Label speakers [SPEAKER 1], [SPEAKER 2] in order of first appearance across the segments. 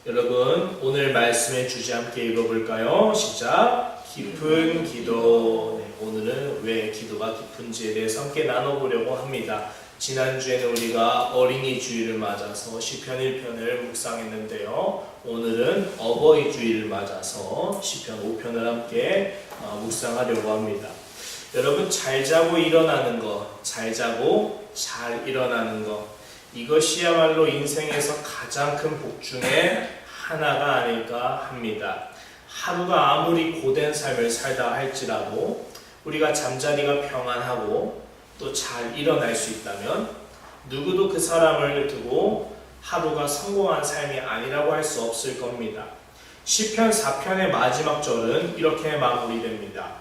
[SPEAKER 1] 여러분, 오늘 말씀의 주제 함께 읽어볼까요? 시작! 깊은 기도. 오늘은 왜 기도가 깊은지에 대해서 함께 나눠보려고 합니다. 지난주에는 우리가 어린이 주일을 맞아서 시편 1편을 묵상했는데요. 오늘은 어버이 주일을 맞아서 시편 5편을 함께 묵상하려고 합니다. 여러분, 잘 자고 일어나는 것, 잘 자고 잘 일어나는 것, 이것이야말로 인생에서 가장 큰 복 중에 하나가 아닐까 합니다. 하루가 아무리 고된 삶을 살다 할지라도 우리가 잠자리가 평안하고 또 잘 일어날 수 있다면 누구도 그 사람을 두고 하루가 성공한 삶이 아니라고 할 수 없을 겁니다. 시편 4편의 마지막 절은 이렇게 마무리됩니다.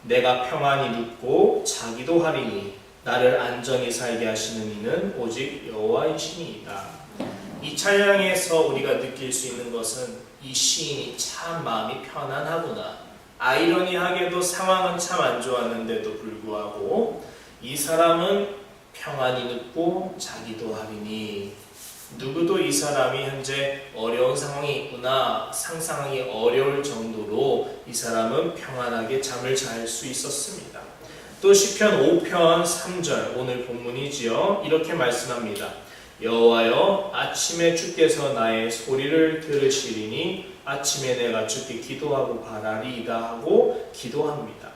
[SPEAKER 1] 내가 평안히 눕고 자기도 하리니 나를 안전히 살게 하시는 이는 오직 여호와이시니이다. 이 찬양에서 우리가 느낄 수 있는 것은 이 시인이 참 마음이 편안하구나. 아이러니하게도 상황은 참 안 좋았는데도 불구하고 이 사람은 평안히 눕고 자기도 하리니, 누구도 이 사람이 현재 어려운 상황이 있구나 상상하기 어려울 정도로 이 사람은 평안하게 잠을 잘 수 있었습니다. 또 시편 5편 3절, 오늘 본문이지요. 이렇게 말씀합니다. 여호와여, 아침에 주께서 나의 소리를 들으시리니 아침에 내가 주께 기도하고 바라리이다 하고 기도합니다.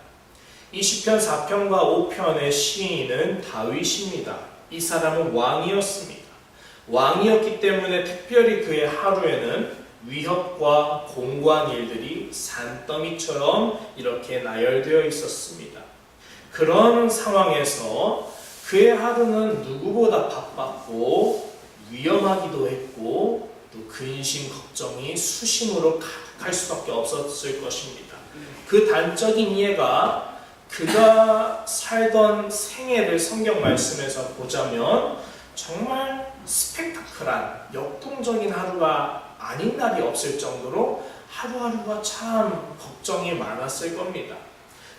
[SPEAKER 1] 이 시편 4편과 5편의 시인은 다윗입니다. 이 사람은 왕이었습니다. 왕이었기 때문에 특별히 그의 하루에는 위협과 공고한 일들이 산더미처럼 이렇게 나열되어 있었습니다. 그런 상황에서 그의 하루는 누구보다 바빴고 위험하기도 했고 또 근심 걱정이 수심으로 가득할 수밖에 없었을 것입니다. 그 단적인 예가 그가 살던 생애를 성경 말씀에서 보자면 정말 스펙타클한 역동적인 하루가 아닌 날이 없을 정도로 하루하루가 참 걱정이 많았을 겁니다.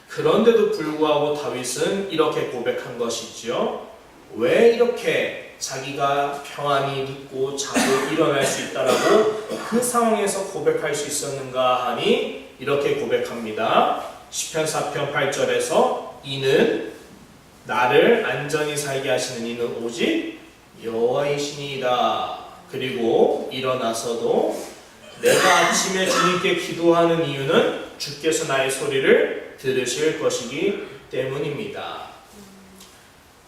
[SPEAKER 1] 그런데도 불구하고 다윗은 이렇게 고백한 것이지요. 왜 이렇게 자기가 평안히 눕고 자고 일어날 수 있다라고 그 상황에서 고백할 수 있었는가 하니 이렇게 고백합니다. 시편 4편 8절에서 이는 나를 안전히 살게 하시는 이는 오직 여호와이시니이다. 그리고 일어나서도 내가 아침에 주님께 기도하는 이유는 주께서 나의 소리를 들으실 것이기 때문입니다.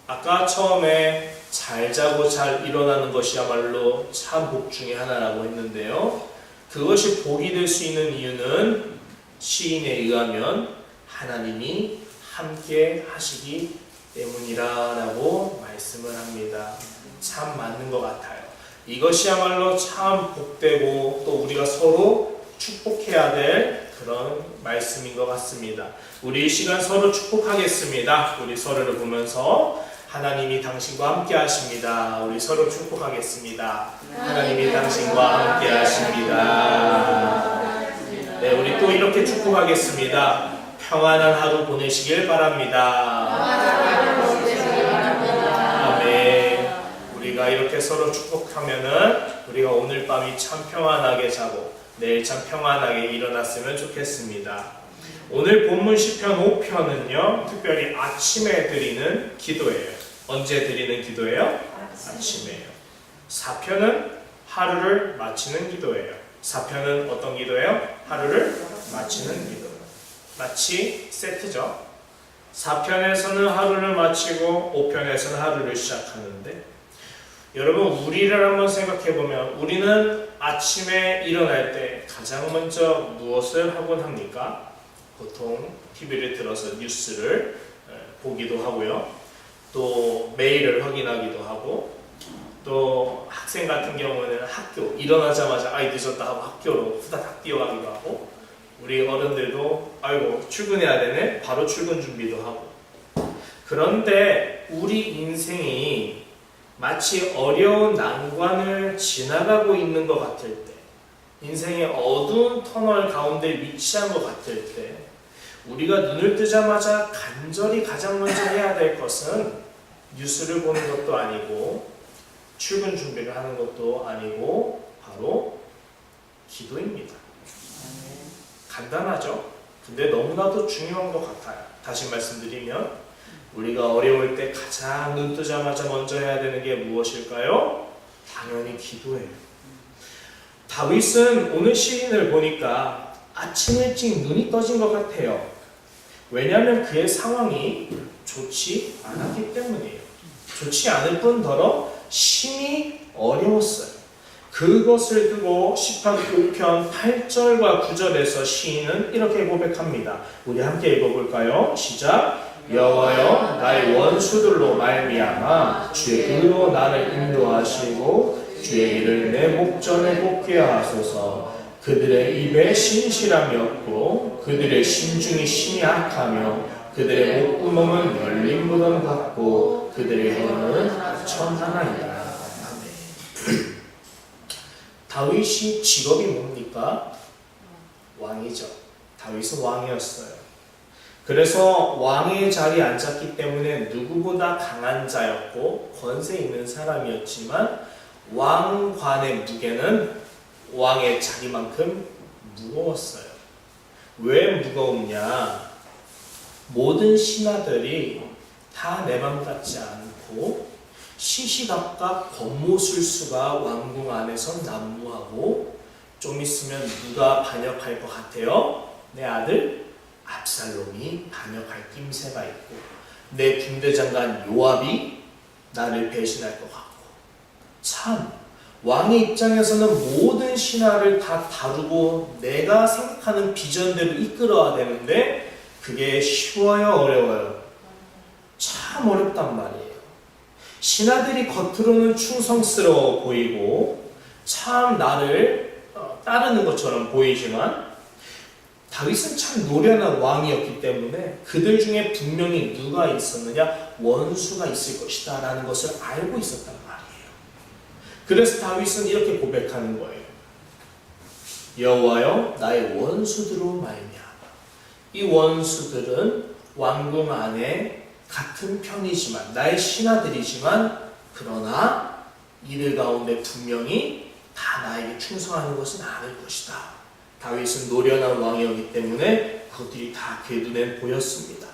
[SPEAKER 1] 아까 처음에 잘 자고 잘 일어나는 것이야말로 참 복 중에 하나라고 했는데요. 그것이 복이 될 수 있는 이유는 시인에 의하면 하나님이 함께 하시기 때문이라고 말씀을 합니다. 참 맞는 것 같아요. 이것이야말로 참 복되고 또 우리가 서로 축복해야 될 그런 말씀인 것 같습니다. 우리 이 시간 서로 축복하겠습니다. 우리 서로를 보면서 하나님이 당신과 함께 하십니다. 우리 서로 축복하겠습니다. 하나님이 당신과 함께 하십니다. 네, 우리 또 이렇게 축복하겠습니다. 평안한 하루 보내시길 바랍니다. 아멘. 우리가 이렇게 서로 축복하면은 우리가 오늘 밤이 참 평안하게 자고 내일 참 평안하게 일어났으면 좋겠습니다. 오늘 본문 시편 5편은요, 특별히 아침에 드리는 기도예요. 언제 드리는 기도예요? 아침에요. 4편은 하루를 마치는 기도예요. 4편은 어떤 기도예요? 하루를 마치는 기도. 마치 세트죠. 4편에서는 하루를 마치고 5편에서는 하루를 시작하는데, 여러분, 우리를 한번 생각해보면 우리는 아침에 일어날 때 가장 먼저 무엇을 하곤 합니까? 보통 TV를 틀어서 뉴스를 보기도 하고요. 또 메일을 확인하기도 하고, 또 학생 같은 경우는 학교 일어나자마자 아이 늦었다 하고 학교로 후다닥 뛰어가기도 하고, 우리 어른들도 아이고 출근해야 되네 바로 출근 준비도 하고. 그런데 우리 인생이 마치 어려운 난관을 지나가고 있는 것 같을 때, 인생의 어두운 터널 가운데 위치한 것 같을 때, 우리가 눈을 뜨자마자 간절히 가장 먼저 해야 될 것은 뉴스를 보는 것도 아니고 출근 준비를 하는 것도 아니고 바로 기도입니다. 간단하죠? 근데 너무나도 중요한 것 같아요. 다시 말씀드리면 우리가 어려울 때 가장 눈 뜨자마자 먼저 해야 되는 게 무엇일까요? 당연히 기도예요. 다윗은 오늘 시인을 보니까 아침 일찍 눈이 떠진 것 같아요. 왜냐하면 그의 상황이 좋지 않았기 때문이에요. 좋지 않을 뿐더러 심히 어려웠어요. 그것을 두고 시편 9편 8절과 9절에서 시인은 이렇게 고백합니다. 우리 함께 읽어볼까요? 시작. 여호와여 나의 원수들로 말미암아 주의 의로 나를 인도하시고 주의 일을 내 목전에 복게 하소서. 그들의 입에 신실함이 없고 그들의 심중이 심히 악하며 그들의 목구멍은 열린 무덤 같고 그들의 혀는 천하나이다. 다윗이 직업이 뭡니까? 왕이죠. 다윗은 왕이었어요. 그래서 왕의 자리에 앉았기 때문에 누구보다 강한 자였고 권세 있는 사람이었지만 왕관의 무게는 왕의 자리만큼 무거웠어요. 왜 무거웠냐? 모든 신하들이 다 내 맘 같지 않고 시시각각 권모술수가 왕궁 안에서 난무하고 좀 있으면 누가 반역할 것 같아요? 내 아들 압살롬이 반역할 낌새가 있고 내 군대장관 요압이 나를 배신할 것 같고 참 왕의 입장에서는 모든 신하를 다 다루고 내가 생각하는 비전대로 이끌어야 되는데 그게 쉬워요? 어려워요? 참 어렵단 말이에요. 신하들이 겉으로는 충성스러워 보이고 참 나를 따르는 것처럼 보이지만 다윗은 참 노련한 왕이었기 때문에 그들 중에 분명히 누가 있었느냐? 원수가 있을 것이다 라는 것을 알고 있었단 말이에요. 그래서 다윗은 이렇게 고백하는 거예요. 여호와여 나의 원수들로 말미암아. 이 원수들은 왕궁 안에 같은 편이지만 나의 신하들이지만 그러나 이들 가운데 분명히 다 나에게 충성하는 것은 아닐 것이다. 다윗은 노련한 왕이었기 때문에 그것들이 다 그의 눈에 보였습니다.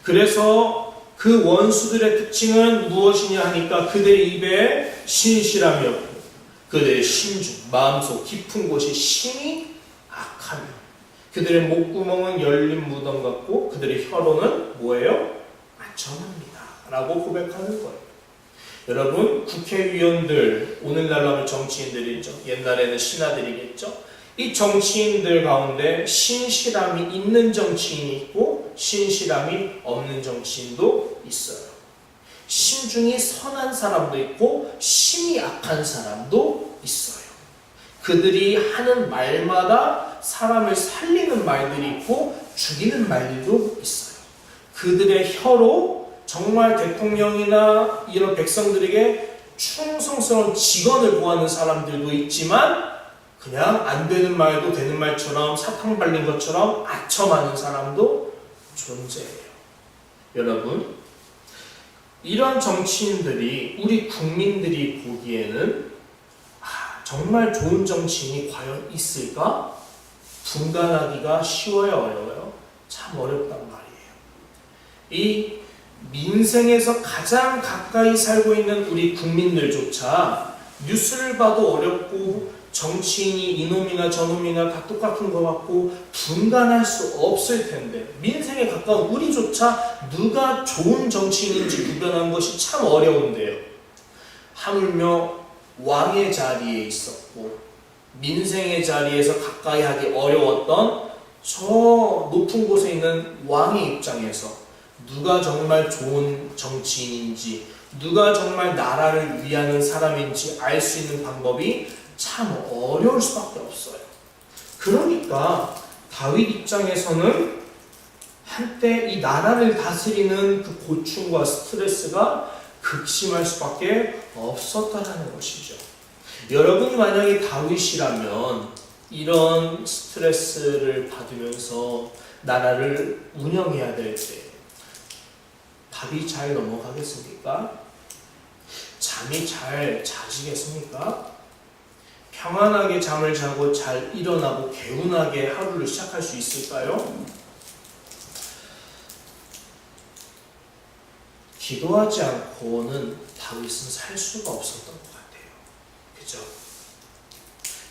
[SPEAKER 1] 그래서 그 원수들의 특징은 무엇이냐 하니까 그들의 입에 신실함이 없고 그들의 심중, 마음속 깊은 곳이 심히 악하며 그들의 목구멍은 열린 무덤 같고 그들의 혀로는 뭐예요? 아첨합니다 라고 고백하는 거예요. 여러분 국회의원들, 오늘날로 하면 정치인들이죠. 옛날에는 신하들이겠죠. 이 정치인들 가운데 신실함이 있는 정치인이 있고 신실함이 없는 정치인도 있어요. 심중이 선한 사람도 있고 심이 악한 사람도 있어요. 그들이 하는 말마다 사람을 살리는 말들이 있고 죽이는 말들도 있어요. 그들의 혀로 정말 대통령이나 이런 백성들에게 충성스러운 직언을 보하는 사람들도 있지만 그냥 안 되는 말도 되는 말처럼 사탕 발린 것처럼 아첨하는 사람도 존재해요. 여러분, 이런 정치인들이 우리 국민들이 보기에는 정말 좋은 정치인이 과연 있을까? 분간하기가 쉬워요, 어려워요? 참 어렵단 말이에요. 이 민생에서 가장 가까이 살고 있는 우리 국민들조차 뉴스를 봐도 어렵고 정치인이 이놈이나 저놈이나 다 똑같은 것 같고 분간할 수 없을 텐데 민생에 가까운 우리조차 누가 좋은 정치인인지 구별하는 것이 참 어려운데요. 하물며 왕의 자리에 있었고 민생의 자리에서 가까이 하기 어려웠던 저 높은 곳에 있는 왕의 입장에서 누가 정말 좋은 정치인인지 누가 정말 나라를 위하는 사람인지 알 수 있는 방법이 참 어려울 수밖에 없어요. 그러니까 다윗 입장에서는 한때 이 나라를 다스리는 그 고충과 스트레스가 극심할 수밖에 없었다는 것이죠. 여러분이 만약에 다윗이라면 이런 스트레스를 받으면서 나라를 운영해야 될 때 밥이 잘 넘어가겠습니까? 잠이 잘 자시겠습니까? 평안하게 잠을 자고 잘 일어나고 개운하게 하루를 시작할 수 있을까요? 기도하지 않고는 다윗은 살 수가 없었던 것 같아요. 그죠?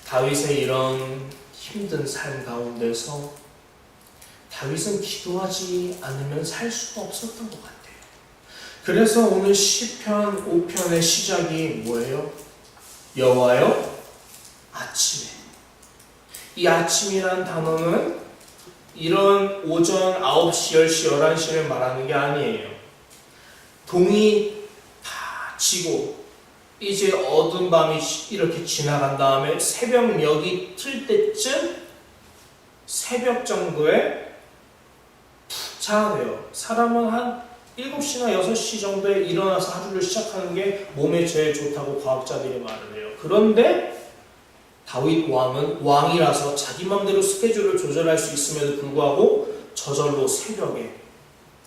[SPEAKER 1] 다윗의 이런 힘든 삶 가운데서 다윗은 기도하지 않으면 살 수가 없었던 것 같아요. 그래서 오늘 시편 5편의 시작이 뭐예요? 여호와여 아침에. 이 아침이란 단어는 이런 오전 9시, 10시, 11시를 말하는 게 아니에요. 동이 다 지고 이제 어두운 밤이 이렇게 지나간 다음에 새벽녘이 틀 때쯤 새벽 정도에 푹 자야 돼요. 사람은 한 7시나 6시 정도에 일어나서 하루를 시작하는 게 몸에 제일 좋다고 과학자들이 말을 해요. 그런데 다윗 왕은 왕이라서 자기 맘대로 스케줄을 조절할 수 있음에도 불구하고 저절로 새벽에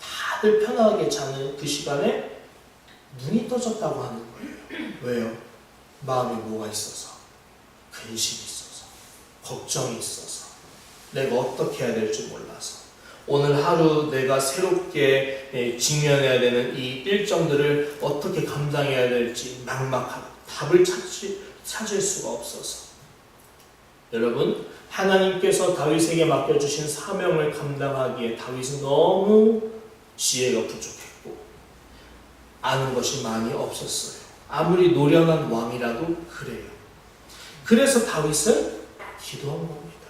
[SPEAKER 1] 다들 편하게 자는 그 시간에 눈이 떠졌다고 하는 거예요. 왜요? 마음에 뭐가 있어서, 근심이 있어서, 걱정이 있어서, 내가 어떻게 해야 될지 몰라서, 오늘 하루 내가 새롭게 직면해야 되는 이 일정들을 어떻게 감당해야 될지 막막하고 답을 찾을 수가 없어서. 여러분, 하나님께서 다윗에게 맡겨주신 사명을 감당하기에 다윗은 너무 지혜가 부족했고 아는 것이 많이 없었어요. 아무리 노련한 왕이라도 그래요. 그래서 다윗은 기도한 겁니다.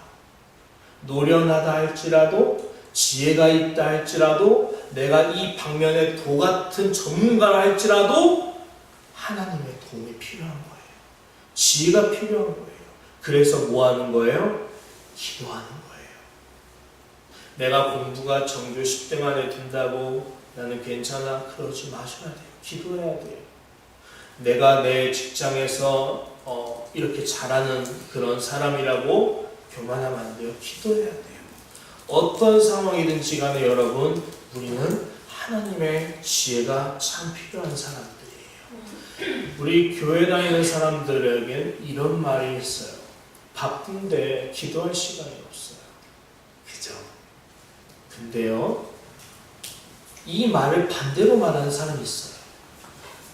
[SPEAKER 1] 노련하다 할지라도, 지혜가 있다 할지라도, 내가 이 방면에 도 같은 전문가라 할지라도 하나님의 도움이 필요한 거예요. 지혜가 필요한 거예요. 그래서 뭐 하는 거예요? 기도하는 거예요. 내가 공부가 전교 10등 안에 든다고 나는 괜찮아? 그러지 마셔야 돼요. 기도해야 돼요. 내가 내 직장에서 이렇게 잘하는 그런 사람이라고 교만하면 안 돼요. 기도해야 돼요. 어떤 상황이든지 간에 여러분, 우리는 하나님의 지혜가 참 필요한 사람들이에요. 우리 교회 다니는 사람들에겐 이런 말이 있어요. 바쁜데 기도할 시간이 없어요. 그죠? 근데요, 이 말을 반대로 말하는 사람이 있어요.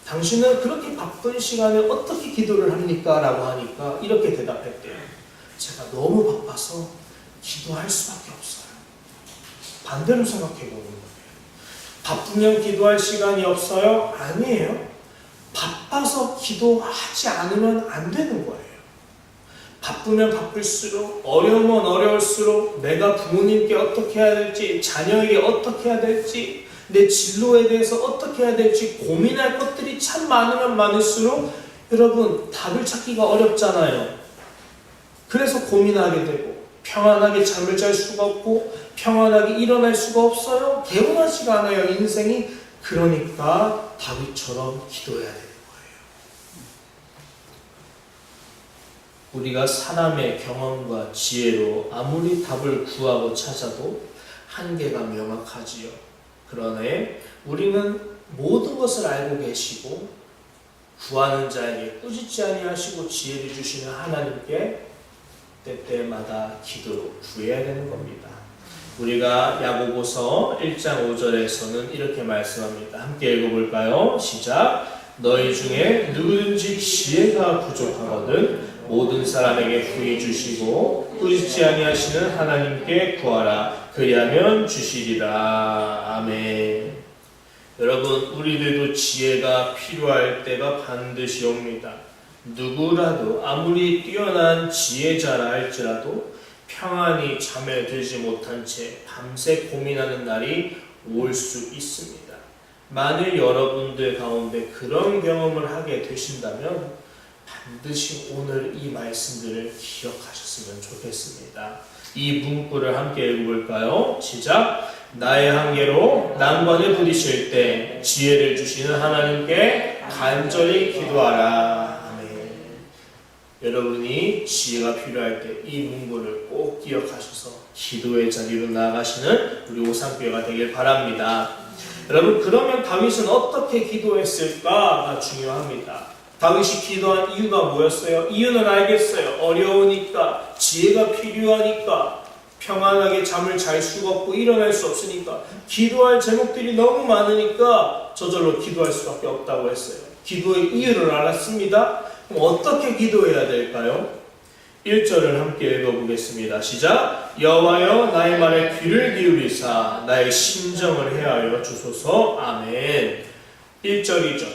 [SPEAKER 1] 당신은 그렇게 바쁜 시간에 어떻게 기도를 합니까? 라고 하니까 이렇게 대답했대요. 제가 너무 바빠서 기도할 수밖에 없어요. 반대로 생각해 보는 거예요. 바쁘면 기도할 시간이 없어요? 아니에요. 바빠서 기도하지 않으면 안 되는 거예요. 바쁘면 바쁠수록, 어려우면 어려울수록 내가 부모님께 어떻게 해야 될지, 자녀에게 어떻게 해야 될지, 내 진로에 대해서 어떻게 해야 될지 고민할 것들이 참 많으면 많을수록 여러분, 답을 찾기가 어렵잖아요. 그래서 고민하게 되고 평안하게 잠을 잘 수가 없고 평안하게 일어날 수가 없어요. 개운하지가 않아요, 인생이. 그러니까 다윗처럼 기도해야 되는 거예요. 우리가 사람의 경험과 지혜로 아무리 답을 구하고 찾아도 한계가 명확하지요. 그러네 우리는 모든 것을 알고 계시고 구하는 자에게 꾸짖지 아니하시고 지혜를 주시는 하나님께 때때마다 기도로 구해야 되는 겁니다. 우리가 야고보서 1장 5절에서는 이렇게 말씀합니다. 함께 읽어볼까요? 시작. 너희 중에 누구든지 지혜가 부족하거든 모든 사람에게 후히 주시고 꾸짖지 아니하시는 하나님께 구하라. 그리하면 주시리라. 아멘. 여러분, 우리들도 지혜가 필요할 때가 반드시 옵니다. 누구라도 아무리 뛰어난 지혜자라 할지라도 평안히 잠에 들지 못한 채 밤새 고민하는 날이 올 수 있습니다. 만일 여러분들 가운데 그런 경험을 하게 되신다면 반드시 오늘 이 말씀들을 기억하셨으면 좋겠습니다. 이 문구를 함께 읽어볼까요? 시작. 나의 한계로 난관에 부딪힐 때 지혜를 주시는 하나님께 간절히 기도하라. 아멘. 여러분이 지혜가 필요할 때 이 문구를 꼭 기억하셔서 기도의 자리로 나아가시는 우리 오상교회가 되길 바랍니다. 여러분, 그러면 다윗은 어떻게 기도했을까가 중요합니다. 다윗이 기도한 이유가 뭐였어요? 이유는 알겠어요. 어려우니까, 지혜가 필요하니까, 평안하게 잠을 잘 수가 없고 일어날 수 없으니까, 기도할 제목들이 너무 많으니까 저절로 기도할 수밖에 없다고 했어요. 기도의 이유를 알았습니다. 그럼 어떻게 기도해야 될까요? 1절을 함께 읽어보겠습니다. 시작. 여호와여 나의 말에 귀를 기울이사 나의 심정을 헤아려 주소서. 아멘. 1절이죠.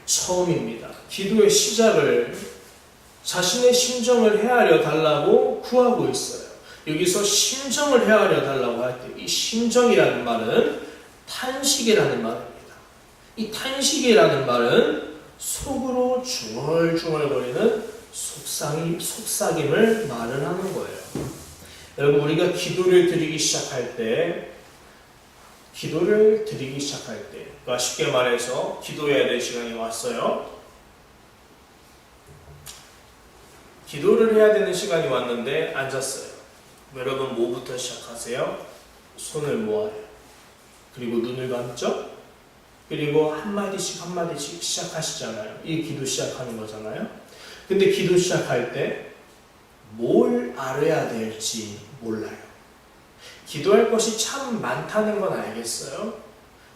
[SPEAKER 1] 처음입니다. 기도의 시작을 자신의 심정을 헤아려 달라고 구하고 있어요. 여기서 심정을 헤아려 달라고 할 때 이 심정이라는 말은 탄식이라는 말입니다. 이 탄식이라는 말은 속으로 중얼중얼거리는 속삭임을 말을 하는 거예요. 여러분, 우리가 기도를 드리기 시작할 때, 그러니까 쉽게 말해서 기도해야 될 시간이 왔어요. 기도를 해야 되는 시간이 왔는데 앉았어요. 여러분, 뭐부터 시작하세요? 손을 모아요. 그리고 눈을 감죠? 그리고 한마디씩 시작하시잖아요. 이 기도 시작하는 거잖아요. 근데 기도 시작할 때 뭘 알아야 될지 몰라요. 기도할 것이 참 많다는 건 알겠어요.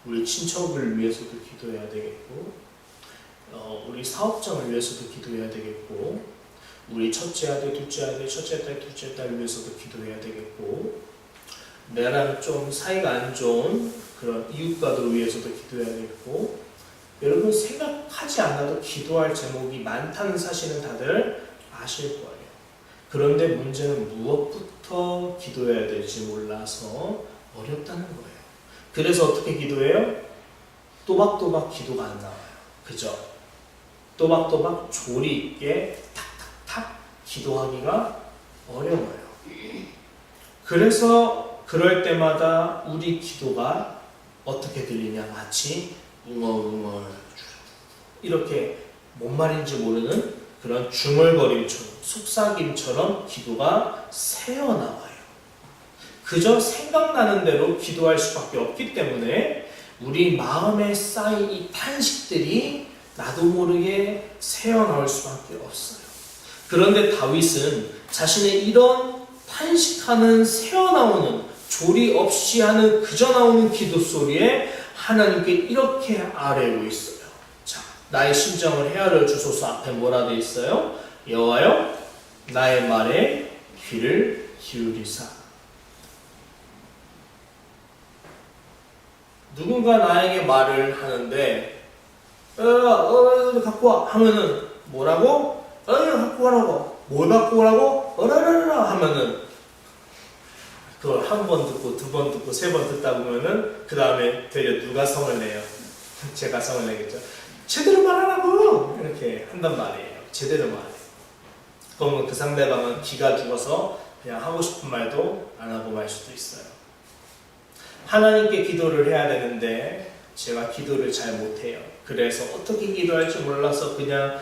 [SPEAKER 1] 우리 친척을 위해서도 기도해야 되겠고, 우리 사업장을 위해서도 기도해야 되겠고, 우리 첫째 아들, 둘째 아들, 첫째 딸, 둘째 딸 위해서도 기도해야 되겠고, 나랑 좀 사이가 안 좋은 그런 이웃가들 위해서도 기도해야 되겠고, 여러분 생각하지 않아도 기도할 제목이 많다는 사실은 다들 아실 거예요. 그런데 문제는 무엇부터 기도해야 될지 몰라서 어렵다는 거예요. 그래서 어떻게 기도해요? 또박또박 기도가 안 나와요. 그죠? 또박또박 조리 있게 탁탁탁 기도하기가 어려워요. 그래서 그럴 때마다 우리 기도가 어떻게 들리냐, 마치 웅얼웅얼 이렇게 뭔 말인지 모르는 그런 중얼거림처럼, 속삭임처럼 기도가 새어나와요. 그저 생각나는 대로 기도할 수밖에 없기 때문에 우리 마음에 쌓인 이 탄식들이 나도 모르게 새어나올 수밖에 없어요. 그런데 다윗은 자신의 이런 탄식하는, 새어나오는, 조리 없이 하는, 그저 나오는 기도 소리에 하나님께 이렇게 아뢰고 있어요. 자, 나의 심정을 헤아려 주소서. 앞에 뭐라 돼 있어요? 여호와여 나의 말에 귀를 기울이사. 누군가 나에게 말을 하는데 갖고 와 하면은 뭐라고? 갖고 와라고. 뭘 갖고 오라고? 어라라라 하면은 그걸 한 번 듣고 두 번 듣고 세 번 듣다 보면은 그 다음에 되려 누가 성을 내요? 제가 성을 내겠죠. 제대로 말하라고 이렇게 한단 말이에요. 제대로 말해요. 그러면 그 상대방은 기가 죽어서 그냥 하고 싶은 말도 안 하고 말 수도 있어요. 하나님께 기도를 해야 되는데 제가 기도를 잘 못해요. 그래서 어떻게 기도할지 몰라서 그냥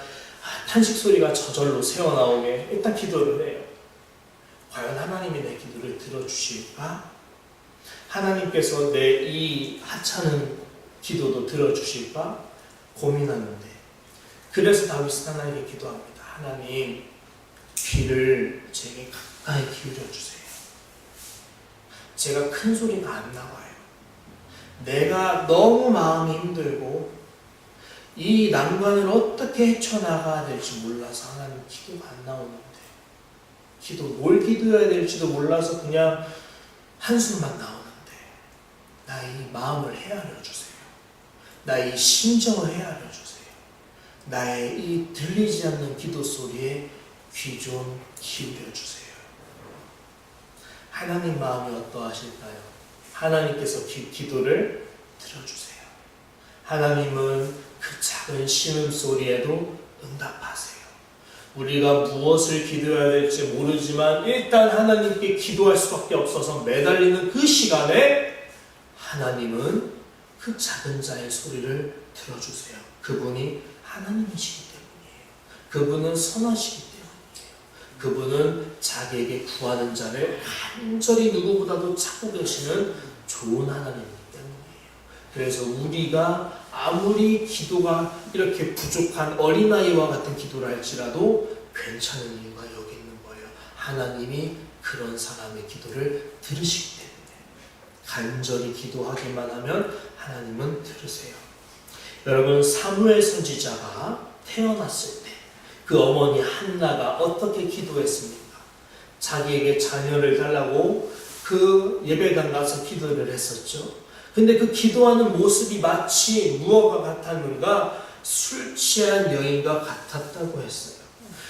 [SPEAKER 1] 탄식 소리가 저절로 새어나오게 일단 기도를 해요. 과연 하나님이 내 기도를 들어주실까? 하나님께서 내 이 하찮은 기도도 들어주실까? 고민하는데, 그래서 다윗은 하나님께 기도합니다. 하나님, 귀를 제게 가까이 기울여주세요. 제가 큰 소리가 안 나와요. 내가 너무 마음이 힘들고 이 난관을 어떻게 헤쳐나가야 될지 몰라서 하나님 기도가 안 나오는데, 뭘 기도해야 될지도 몰라서 그냥 한숨만 나오는데 나의 마음을 헤아려 주세요. 나의 심정을 헤아려 주세요. 나의 이 들리지 않는 기도 소리에 귀 좀 기울여 주세요. 하나님 마음이 어떠하실까요? 하나님께서 기도를 들어주세요. 하나님은 그 작은 신음소리에도 응답하세요. 우리가 무엇을 기도해야 될지 모르지만 일단 하나님께 기도할 수밖에 없어서 매달리는 그 시간에 하나님은 그 작은 자의 소리를 들어주세요. 그분이 하나님이시기 때문이에요. 그분은 선하시기 때문이에요. 그분은 자기에게 구하는 자를 간절히 누구보다도 찾고 계시는 좋은 하나님이기 때문이에요. 그래서 우리가 아무리 기도가 이렇게 부족한 어린아이와 같은 기도를 할지라도 괜찮은 이유가 여기 있는 거예요. 하나님이 그런 사람의 기도를 들으시기 때문에. 간절히 기도하기만 하면 하나님은 들으세요. 여러분, 사무엘 선지자가 태어났을 때 그 어머니 한나가 어떻게 기도했습니까? 자기에게 자녀를 달라고 그 예배당 가서 기도를 했었죠. 근데 그 기도하는 모습이 마치 무엇과 같았는가? 술 취한 여인과 같았다고 했어요.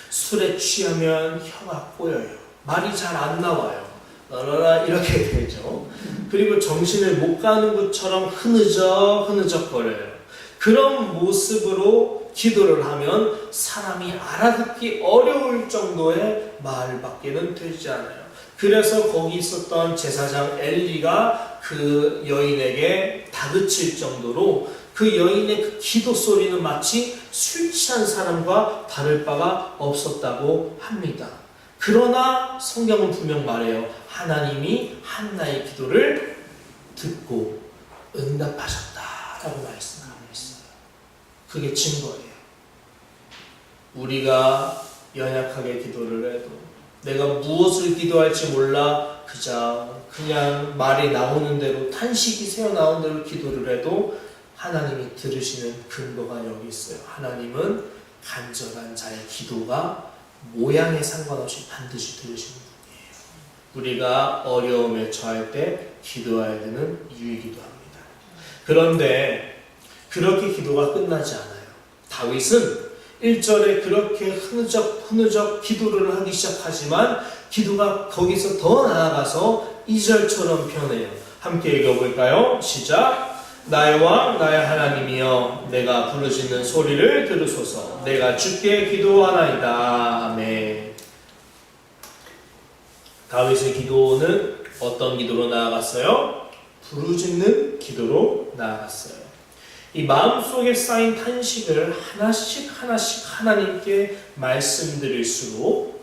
[SPEAKER 1] 술에 취하면 혀가 꼬여요. 말이 잘 안 나와요. 라라라 이렇게 되죠. 그리고 정신을 못 가는 것처럼 흐느적거려요. 그런 모습으로 기도를 하면 사람이 알아듣기 어려울 정도의 말밖에는 되지 않아요. 그래서 거기 있었던 제사장 엘리가 그 여인에게 다그칠 정도로 그 여인의 그 기도 소리는 마치 술 취한 사람과 다를 바가 없었다고 합니다. 그러나 성경은 분명 말해요. 하나님이 한나의 기도를 듣고 응답하셨다라고 말씀하고 있어요. 그게 증거예요. 우리가 연약하게 기도를 해도 내가 무엇을 기도할지 몰라 그냥 말이 나오는 대로 탄식이 새어나오는 대로 기도를 해도 하나님이 들으시는 근거가 여기 있어요. 하나님은 간절한 자의 기도가 모양에 상관없이 반드시 들으시는 분이에요. 우리가 어려움에 처할 때 기도해야 되는 이유이기도 합니다. 그런데 그렇게 기도가 끝나지 않아요. 다윗은 1절에 그렇게 흐느적 기도를 하기 시작하지만 기도가 거기서 더 나아가서 2절처럼 변해요. 함께 읽어볼까요? 시작! 나의 왕 나의 하나님이여 내가 부르짖는 소리를 들으소서. 내가 주께 기도하나이다. 아멘. 다윗의 기도는 어떤 기도로 나아갔어요? 부르짖는 기도로 나아갔어요. 이 마음속에 쌓인 탄식을 하나씩 하나님께 말씀드릴수록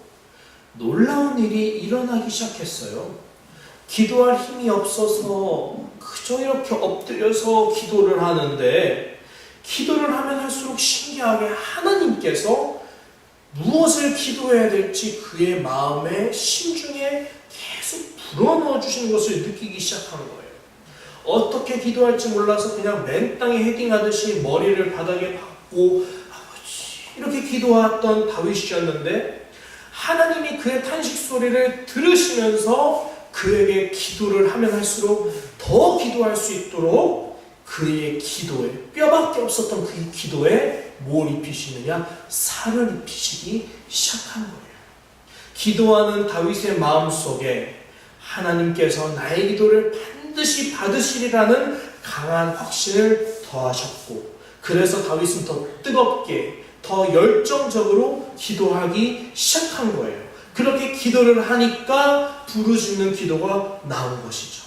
[SPEAKER 1] 놀라운 일이 일어나기 시작했어요. 기도할 힘이 없어서 그저 이렇게 엎드려서 기도를 하는데 기도를 하면 할수록 신기하게 하나님께서 무엇을 기도해야 될지 그의 마음에 심중에 계속 불어넣어 주시는 것을 느끼기 시작한 거예요. 어떻게 기도할지 몰라서 그냥 맨 땅에 헤딩하듯이 머리를 바닥에 박고 아버지 이렇게 기도했던 다윗이었는데 하나님이 그의 탄식 소리를 들으시면서 그에게 기도를 하면 할수록 더 기도할 수 있도록 그의 기도에 뼈밖에 없었던 그의 기도에 뭘 입히시느냐? 살을 입히시기 시작한 거예요. 기도하는 다윗의 마음속에 하나님께서 나의 기도를 반드시 받으시리라는 강한 확신을 더하셨고 그래서 다윗은 더 뜨겁게 더 열정적으로 기도하기 시작한 거예요. 그렇게 기도를 하니까 부르짖는 기도가 나온 것이죠.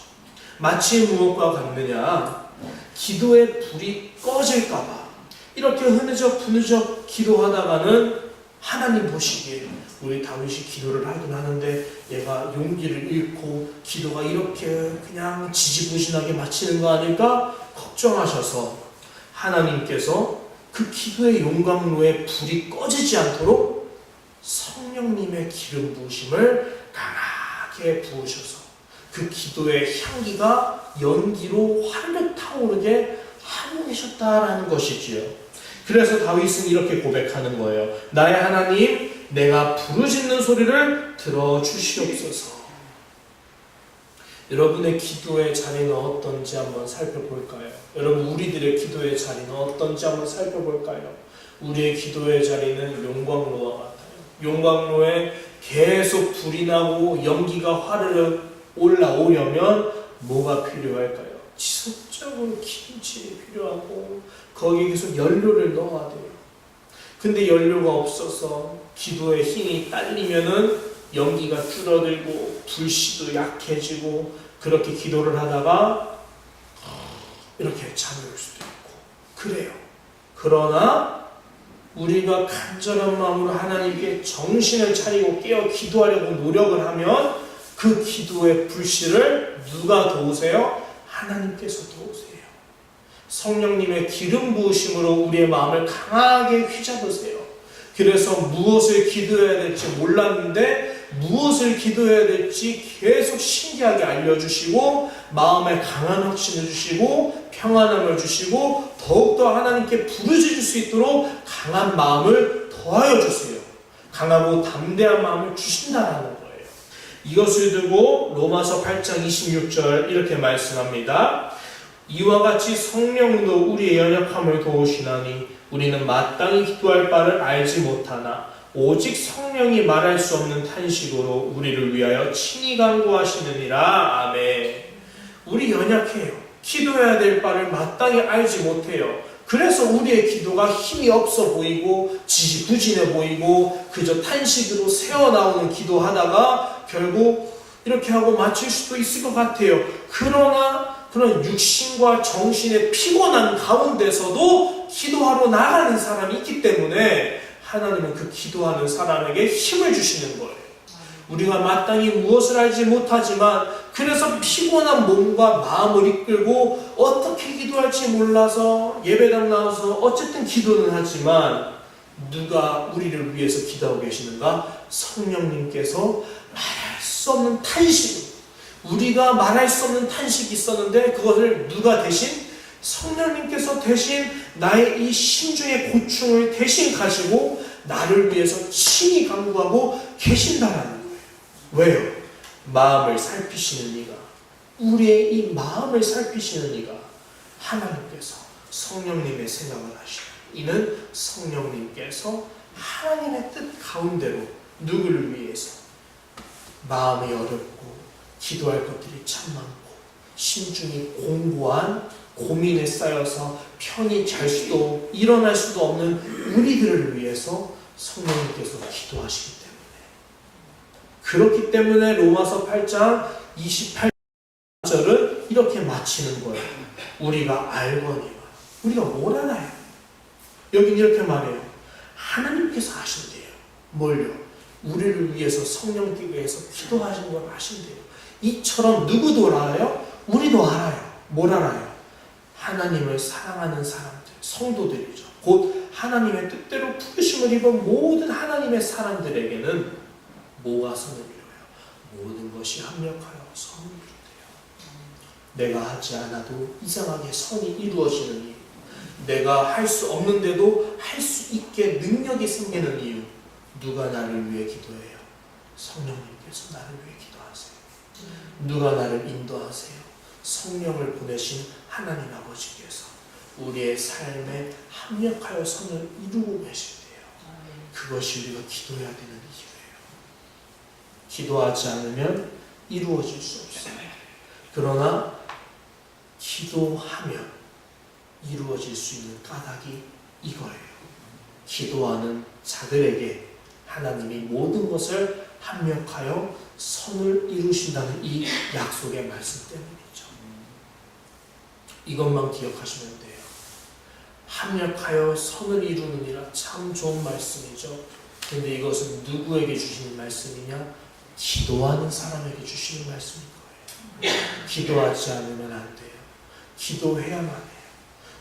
[SPEAKER 1] 마치 무엇과 같느냐? 기도의 불이 꺼질까봐 이렇게 흐느적 기도하다가는 하나님 보시기에 우리 다윗이 기도를 하긴 하는데 얘가 용기를 잃고 기도가 이렇게 그냥 지지부진하게 마치는 거 아닐까 걱정하셔서 하나님께서 그 기도의 용광로에 불이 꺼지지 않도록 성령님의 기름 부으심을 강하게 부으셔서 그 기도의 향기가 연기로 화르륵 타오르게 하고 계셨다라는 것이지요. 그래서 다윗은 이렇게 고백하는 거예요. 나의 하나님, 내가 부르짖는 소리를 들어주시옵소서. 여러분의 기도의 자리는 어떤지 한번 살펴볼까요? 여러분 우리들의 기도의 자리는 어떤지 한번 살펴볼까요? 우리의 기도의 자리는 용광로와 같아요. 용광로에 계속 불이 나고 연기가 화르륵 올라오려면 뭐가 필요할까요? 지속적으로 기름칠이 필요하고 거기에 계속 연료를 넣어야 돼요. 근데 연료가 없어서 기도의 힘이 딸리면은 연기가 줄어들고 불씨도 약해지고 그렇게 기도를 하다가 이렇게 잠이 올 수도 있고 그래요. 그러나 우리가 간절한 마음으로 하나님께 정신을 차리고 깨어 기도하려고 노력을 하면 그 기도의 불씨를 누가 도우세요? 하나님께서 도우세요. 성령님의 기름 부으심으로 우리의 마음을 강하게 휘잡으세요. 그래서 무엇을 기도해야 될지 몰랐는데 무엇을 기도해야 될지 계속 신기하게 알려주시고 마음에 강한 확신을 주시고 평안함을 주시고 더욱더 하나님께 부르짖을 수 있도록 강한 마음을 더하여 주세요. 강하고 담대한 마음을 주신다는 거예요. 이것을 두고 로마서 8장 26절 이렇게 말씀합니다. 이와 같이 성령도 우리의 연약함을 도우시나니 우리는 마땅히 기도할 바를 알지 못하나 오직 성령이 말할 수 없는 탄식으로 우리를 위하여 친히 간구하시느니라. 아멘. 우리 연약해요. 기도해야 될 바를 마땅히 알지 못해요. 그래서 우리의 기도가 힘이 없어 보이고 지지부진해 보이고 그저 탄식으로 새어나오는 기도하다가 결국 이렇게 하고 마칠 수도 있을 것 같아요. 그러나 그런 육신과 정신의 피곤한 가운데서도 기도하러 나가는 사람이 있기 때문에 하나님은 그 기도하는 사람에게 힘을 주시는 거예요. 우리가 마땅히 무엇을 알지 못하지만 그래서 피곤한 몸과 마음을 이끌고 어떻게 기도할지 몰라서 예배당 나와서 어쨌든 기도는 하지만 누가 우리를 위해서 기도하고 계시는가? 성령님께서 말할 수 없는 탄식, 우리가 말할 수 없는 탄식이 있었는데 그것을 누가 대신? 성령님께서 대신 나의 이 심중의 고충을 대신 가시고 나를 위해서 친히 간구하고 계신다라는 거예요. 왜요? 마음을 살피시는 이가, 우리의 이 마음을 살피시는 이가 하나님께서 성령님의 생각을 하시고 이는 성령님께서 하나님의 뜻 가운데로 누구를 위해서 마음이 어렵고 기도할 것들이 참 많고 심중이 공고한 고민에 쌓여서 편히 잘 수도 일어날 수도 없는 우리들을 위해서 성령님께서 기도하시기 때문에 그렇기 때문에 로마서 8장 28절은 이렇게 마치는 거예요. 우리가 알거니와 우리가 뭘 알아요? 여긴 이렇게 말해요. 하나님께서 하신대요. 뭘요? 우리를 위해서 성령께서 기도하시는 걸 아신대요. 이처럼 누구도 알아요? 우리도 알아요. 뭘 알아요? 하나님을 사랑하는 사람들, 성도들이죠. 곧 하나님의 뜻대로 부르심을 입은 모든 하나님의 사람들에게는 뭐가 선을 이루어요? 모든 것이 합력하여 선을 이루어요. 내가 하지 않아도 이상하게 선이 이루어지는 이유, 내가 할 수 없는데도 할 수 있게 능력이 생기는 이유, 누가 나를 위해 기도해요? 성령님께서 나를 위해 기도하세요. 누가 나를 인도하세요? 성령을 보내신 하나님 아버지께서 우리의 삶에 합력하여 선을 이루고 계신대요. 그것이 우리가 기도해야 되는 이유예요. 기도하지 않으면 이루어질 수 없어요. 그러나 기도하면 이루어질 수 있는 까닭이 이거예요. 기도하는 자들에게 하나님이 모든 것을 합력하여 선을 이루신다는 이 약속의 말씀 때문이죠. 이것만 기억하시면 돼요. 합력하여 선을 이루느니라, 참 좋은 말씀이죠. 그런데 이것은 누구에게 주시는 말씀이냐? 기도하는 사람에게 주시는 말씀인 거예요. 기도하지 않으면 안 돼요. 기도해야만 해요.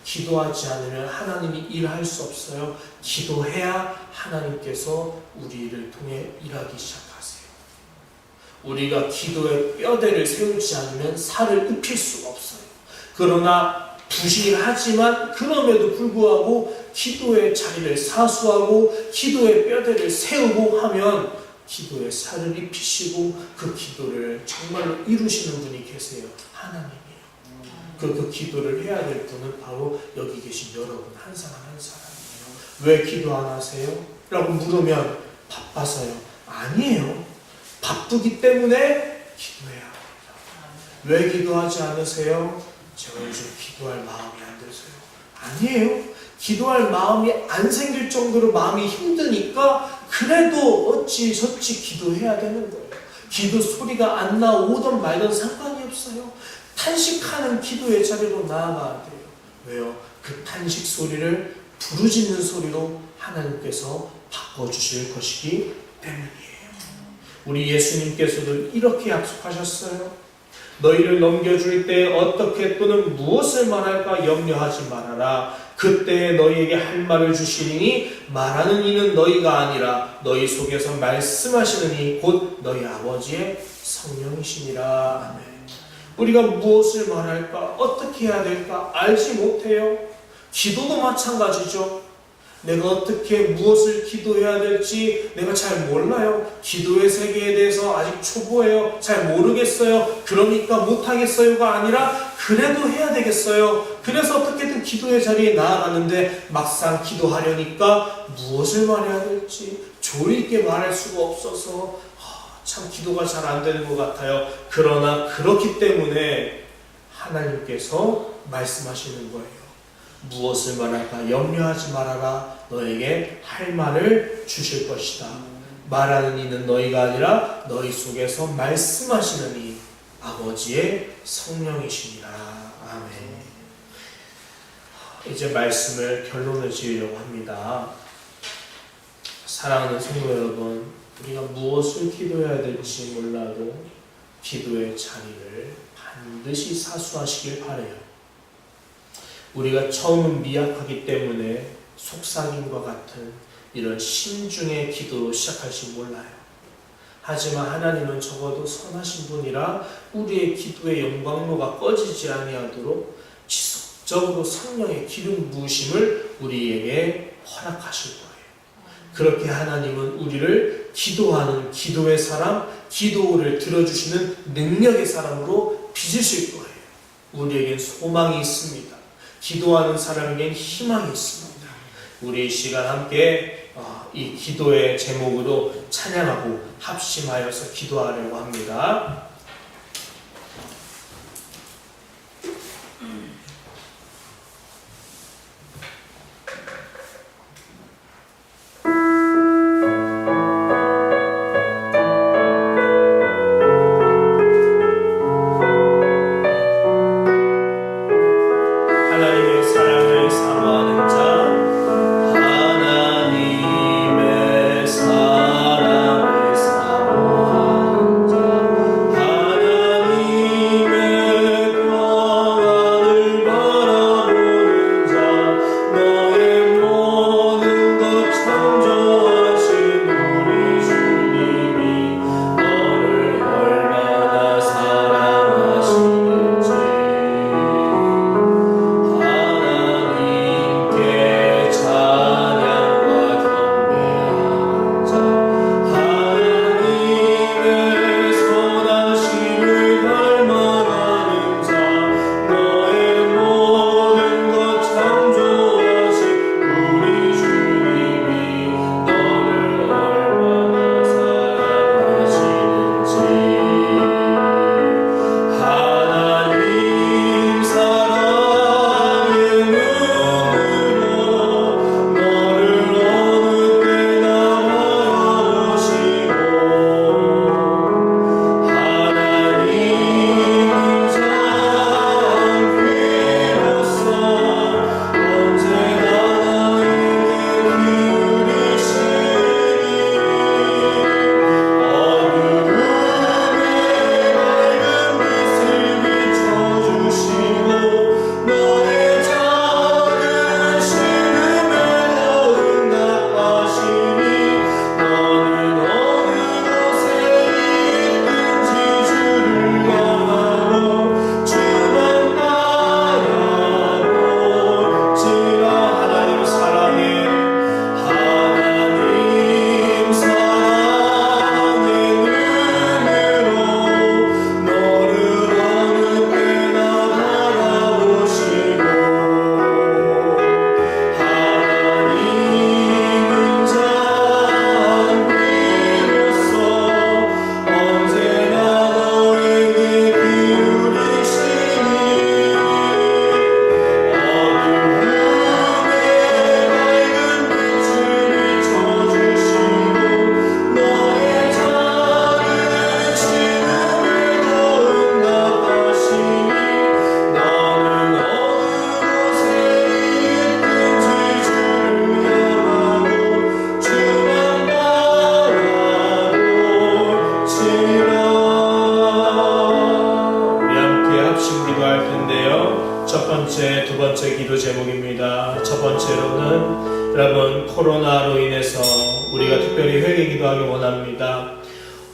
[SPEAKER 1] 기도하지 않으면 하나님이 일할 수 없어요. 기도해야 하나님께서 우리를 통해 일하기 시작하세요. 우리가 기도의 뼈대를 세우지 않으면 살을 입힐 수가 없어요. 그러나 부실하지만 그럼에도 불구하고 기도의 자리를 사수하고 기도의 뼈대를 세우고 하면 기도의 살을 입히시고 그 기도를 정말로 이루시는 분이 계세요. 하나님이에요. 그 기도를 해야 될 분은 바로 여기 계신 여러분 한 사람 한 사람이에요. 왜 기도 안 하세요? 라고 물으면 바빠서요. 아니에요. 바쁘기 때문에 기도해야 합니다. 왜 기도하지 않으세요? 제가 요즘 기도할 마음이 안 들어서요. 아니에요. 기도할 마음이 안 생길 정도로 마음이 힘드니까 그래도 어찌저찌 기도해야 되는 거예요. 기도 소리가 안 나오던 말던 상관이 없어요. 탄식하는 기도의 자리로 나아가야 돼요. 왜요? 그 탄식 소리를 부르짖는 소리로 하나님께서 바꿔주실 것이기 때문이에요. 우리 예수님께서도 이렇게 약속하셨어요. 너희를 넘겨줄 때 어떻게 또는 무엇을 말할까 염려하지 말아라. 그때 너희에게 할 말을 주시리니 말하는 이는 너희가 아니라 너희 속에서 말씀하시는 이 곧 너희 아버지의 성령이시니라. 아멘. 우리가 무엇을 말할까 어떻게 해야 될까 알지 못해요. 기도도 마찬가지죠. 내가 어떻게 무엇을 기도해야 될지 내가 잘 몰라요. 기도의 세계에 대해서 아직 초보예요. 잘 모르겠어요. 그러니까 못하겠어요가 아니라 그래도 해야 되겠어요. 그래서 어떻게든 기도의 자리에 나아가는데 막상 기도하려니까 무엇을 말해야 될지 조리 있게 말할 수가 없어서 참 기도가 잘 안 되는 것 같아요. 그러나 그렇기 때문에 하나님께서 말씀하시는 거예요. 무엇을 말할까 염려하지 말아라. 너에게 할 말을 주실 것이다. 말하는 이는 너희가 아니라 너희 속에서 말씀하시는 이 아버지의 성령이시니라. 아멘. 이제 말씀을 결론을 지으려고 합니다. 사랑하는 성도 여러분, 우리가 무엇을 기도해야 될지 몰라도 기도의 자리를 반드시 사수하시길 바라요. 우리가 처음은 미약하기 때문에 속삭임과 같은 이런 심중의 기도로 시작할지 몰라요. 하지만 하나님은 적어도 선하신 분이라 우리의 기도의 영광로가 꺼지지 아니하도록 지속적으로 성령의 기름 부으심을 우리에게 허락하실 거예요. 그렇게 하나님은 우리를 기도하는 기도의 사람, 기도를 들어주시는 능력의 사람으로 빚으실 거예요. 우리에겐 소망이 있습니다. 기도하는 사람에겐 희망이 있습니다. 우리 이 시간 함께 이 기도의 제목으로 찬양하고 합심하여서 기도하려고 합니다.
[SPEAKER 2] 하나님의 사랑을 사모하는 자
[SPEAKER 1] 이번 코로나로 인해서 우리가 특별히 회개 기도하기 원합니다.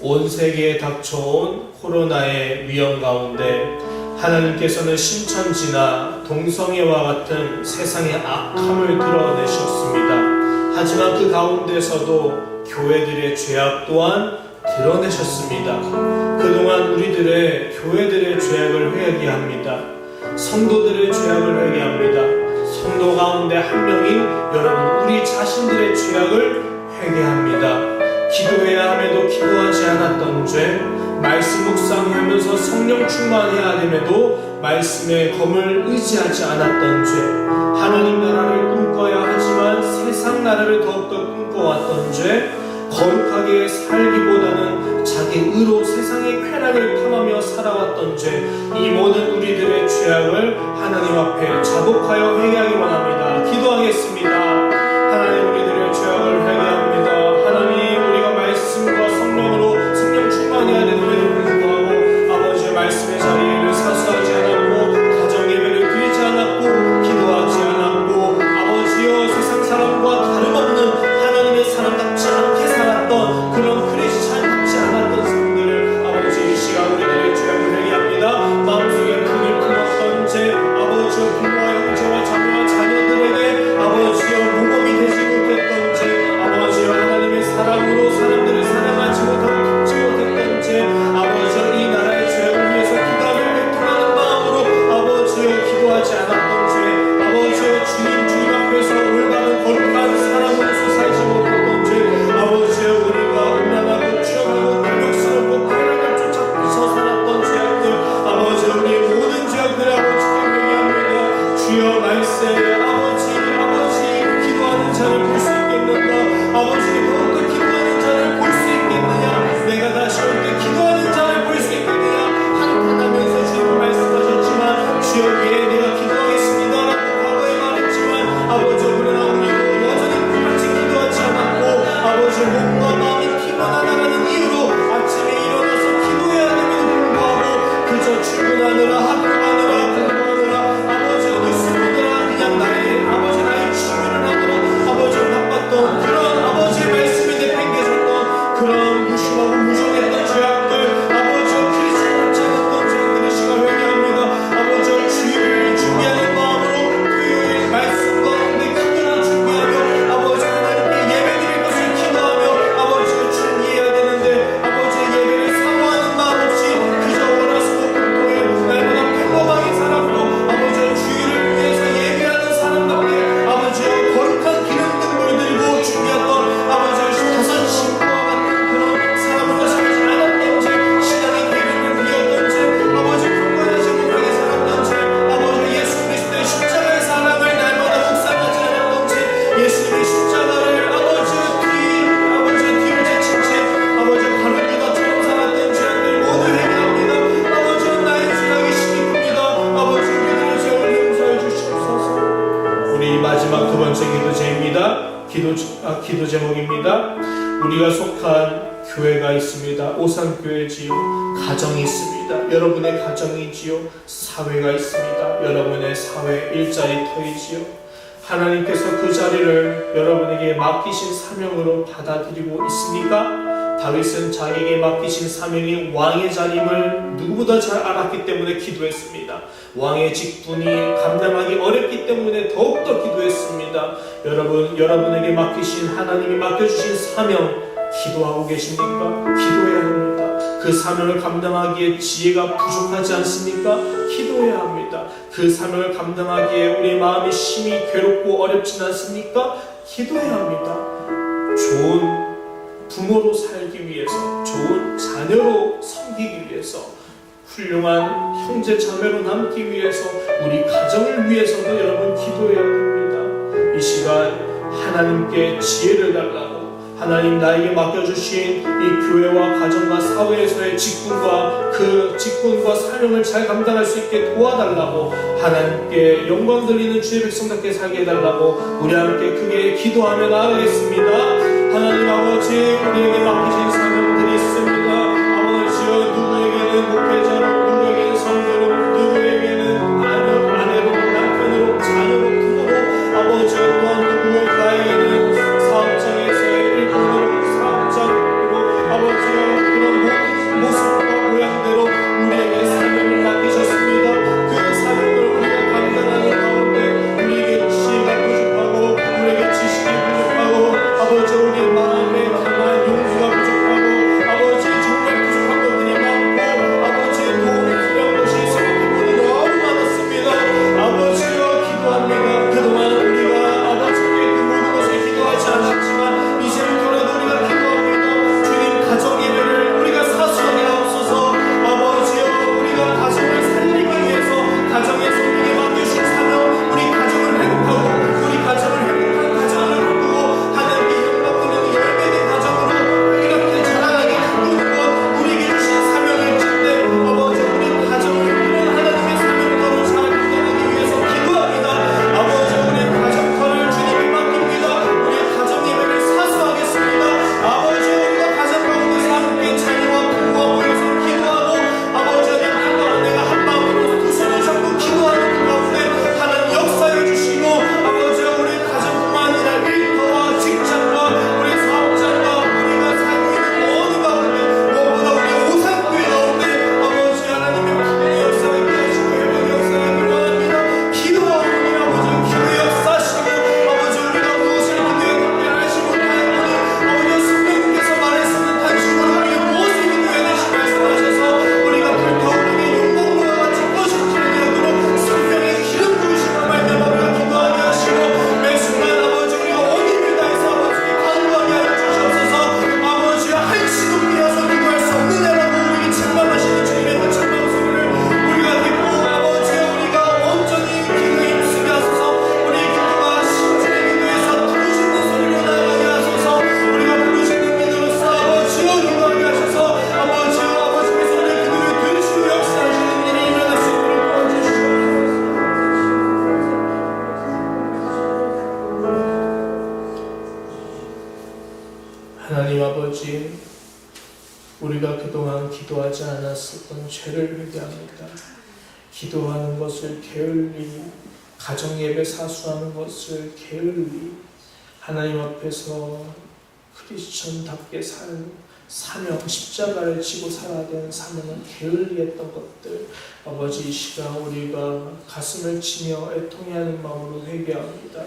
[SPEAKER 1] 온 세계에 닥쳐온 코로나의 위험 가운데 하나님께서는 신천지나 동성애와 같은 세상의 악함을 드러내셨습니다. 하지만 그 가운데서도 교회들의 죄악 또한 드러내셨습니다. 그동안 우리들의 교회들의 죄악을 회개합니다. 성도들의 죄악을 회개합니다. 성도 가운데 한 명인 여러분 우리 자신들의 죄악을 회개합니다. 기도해야 함에도 기도하지 않았던 죄, 말씀 묵상하면서 성령 충만해야 됨에도 말씀의 검을 의지하지 않았던 죄, 하나님 나라를 꿈꿔야 하지만 세상 나라를 더욱더 꿈꿔왔던 죄, 거룩하게 살기보다는 자기 의로 세상의 쾌락을 탐하며 살아왔던 죄, 이 모든 우리들의 죄악을 하나님 앞에 자복하여 회개하기 원합니다. 기도하겠습니다. 하나님 우리들의 죄악을 회개합니다. 하나님 우리가 말씀과 성령으로 성령 충만해야 됨에도 불구하고 아버지의 말씀의 자리를 사수하지 않았고 가정 예배를 드리지 않았고 기도하지 않았고 아버지여 세상 사람과 다름없는 하나님의 사람답지 않게 살았던 그런 크리스찬 같지 않았던 사람들을 아버지 이 시간 우리들의 죄악을 회개합니다. 마음속에 분을 품었던 죄 아버지여 부모와 형제와 자매와 자녀들에게 아버지여 모범이 되지 못했던 죄 아버지여 하나님의 사랑으로 사람들을 사랑하지 못하고 돕지 못했던 죄 아버지여 이 나라의 죄악을 위해서 기도하며 애통하는 마음으로 아버지여 기도하지 않았던 죄 아버지여 주님 앞에서 올바른 거룩한 사람으로서 살지 못했던 죄 아버지여 우리가 음란하고 취업하고 탐욕스럽고 쾌락을 쫓아서 살았던 죄악들 아버지여 우리의 모든 죄악들 아버지께 회개합니다. 주여 말세 아버지 기도하는 자를 볼 수 있겠는가 아버지 더욱더 기도하는 자를 볼 수 있겠느냐 내가 다시 올 때 기도하는 자를 볼 수 있겠느냐 한탄하면서 주님 말씀하셨지만 주여 예 내가 기도하겠습니다 라고 과거에 말했지만 아버지 그러나 우리도 여전히 똑같이 기도하지 않았고 아버지 몸과 마음이 피곤하다는 이유로 아침에 일어나서 기도해야 됨에도 불구하고 그저 출근하느라 학교 가느라 공부하느라 아버지 뉴스 보느라 그냥 나의 취미를 하느라 아버지 바빴던 그런 아버지의 말씀에 내팽개쳤던 그런 무심하고 무정했던 죄악들 아버지와 크리스찬 같지 않았던 죄악들을 시간 회개합니다. 아버지와 주일을 준비하는 마음으로 토요일 말씀 가운데 기도를 준비하며 아버지 하나님께 예배드릴 것을 기도하며 아버지가 준비해야 되는데 아버지의 예배를 사모하는 마음 없이 그저 월화수목금토일 날마다 평범하게 살았고 아버지와 주일을 위해서 예배하는 사람답게 아버지와 거룩한 기름등불을 들고 준비했던 아버지와 다섯 신부와 같은 그런 사람으로 살지 않았던 죄 신앙의 계획을 비웠던 죄 아버지 평범하지 못하게 살았던 죄 아버지 예수 그리스도의 십자가의 사랑을 날마다 묵상하지 않았던 죄 예수님의 십자가를 아버지의 뒤를 제친 죄 아버지 바른 유다처럼 살았던 죄악들 모두 회개합니다. 아버지는 나의 죄악이 심히큽니다. 아버지 우리들의 죄를 용서해 주시옵소서. 우리 마지막 두 번째 기도제입니다. 기도 제목입니다. 우리가 속한 교회가 있습니다. 오산교회지요. 가정이 있습니다. 여러분의 가정이지요. 사회가 있습니다. 여러분의 사회 일자리터이지요. 하나님께서 그 자리를 여러분에게 맡기신 사명으로 받아들이고 있습니까? 다윗은 자기에게 맡기신 사명이 왕의 자리임을 누구보다 잘 알았기 때문에 기도했습니다. 왕의 직분이 감당하기 어렵기 때문에 더욱더 기도했습니다. 여러분에게 맡기신 하나님이 맡겨주신 사명 기도하고 계십니까? 기도해야 합니다. 그 사명을 감당하기에 지혜가 부족하지 않습니까? 기도해야 합니다. 그 사명을 감당하기에 우리 마음이 심히 괴롭고 어렵진 않습니까? 기도해야 합니다. 좋은 부모로 살기 위해서, 좋은 자녀로 섬기기 위해서, 훌륭한 형제 자매로 남기 위해서, 우리 가정을 위해서도 여러분 기도해야 합니다. 이 시간 하나님께 지혜를 달라고, 하나님 나에게 맡겨주신 이 교회와 가정과 사회에서의 직분과 그 직분과 사명을 잘 감당할 수 있게 도와달라고, 하나님께 영광 돌리는 주의 백성답게 살게 해달라고 우리 함께 크게 기도하며 나아가겠습니다. 하나님 아버지, 우리에게 맡기신 사명들이 있습니다. 아버지여, 누구에게는 목회자로, 누구에게는 성도로, 누구에게는 아내로, 남편으로, 자녀로, 부모로, 아버지여, 또한 누구에게는 하나님 아버지, 우리가 그동안 기도하지 않았었던 죄를 회개합니다. 기도하는 것을 게을리, 가정예배 사수하는 것을 게을리, 하나님 앞에서 크리스천답게 사명, 십자가를 지고 살아야 되는 사명을 게을리 했던 것들, 아버지 이 시간 우리가 가슴을 치며 애통해하는 마음으로 회개합니다.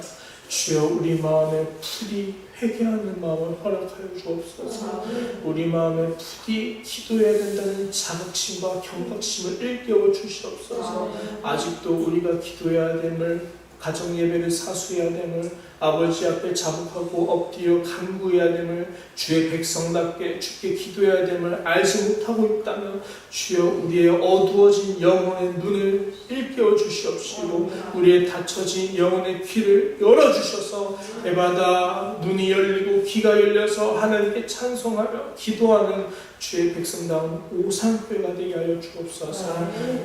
[SPEAKER 1] 주여 우리 마음에 부디 회개하는 마음을 허락하여 주옵소서. 우리 마음에 부디 기도해야 된다는 자각심과 경각심을 일깨워 주시옵소서. 아직도 우리가 기도해야 됨을, 가정예배를 사수해야 됨을, 아버지 앞에 자복하고 엎드려 간구해야 됨을, 주의 백성답게 주께 기도해야 됨을 알지 못하고 있다면 주여 우리의 어두워진 영혼의 눈을 일깨워 주시옵시고 우리의 닫혀진 영혼의 귀를 열어주셔서 에바다 눈이 열리고 귀가 열려서 하나님께 찬송하며 기도하는 주의 백성다운 오상회가 되게 하여 주옵소서.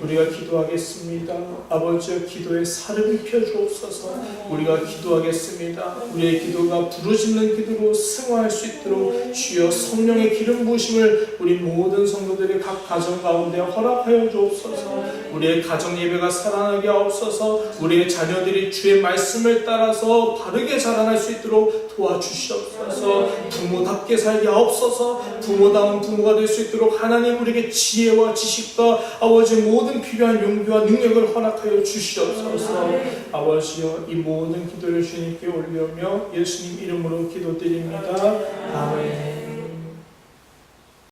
[SPEAKER 1] 우리가 기도하겠습니다. 아버지의 기도에 살을 입혀 주옵소서. 우리가 기도하겠습니다. 우리의 기도가 부르짖는 기도로 승화할 수 있도록 주여 성령의 기름 부으심을 우리 모든 성도들의 각 가정 가운데 허락하여 주옵소서. 우리의 가정 예배가 살아나게 하옵소서. 우리의 자녀들이 주의 말씀을 따라서 바르게 자라날 수 있도록 도와주시옵소서. 부모답게 살게 하옵소서. 부모다운 부모가 될 수 있도록 하나님 우리에게 지혜와 지식과 아버지 모든 필요한 용기와 능력을 허락하여 주시옵소서. 아버지여 이 모든 기도를 주님께 올리며 예수님 이름으로 기도드립니다. 아멘.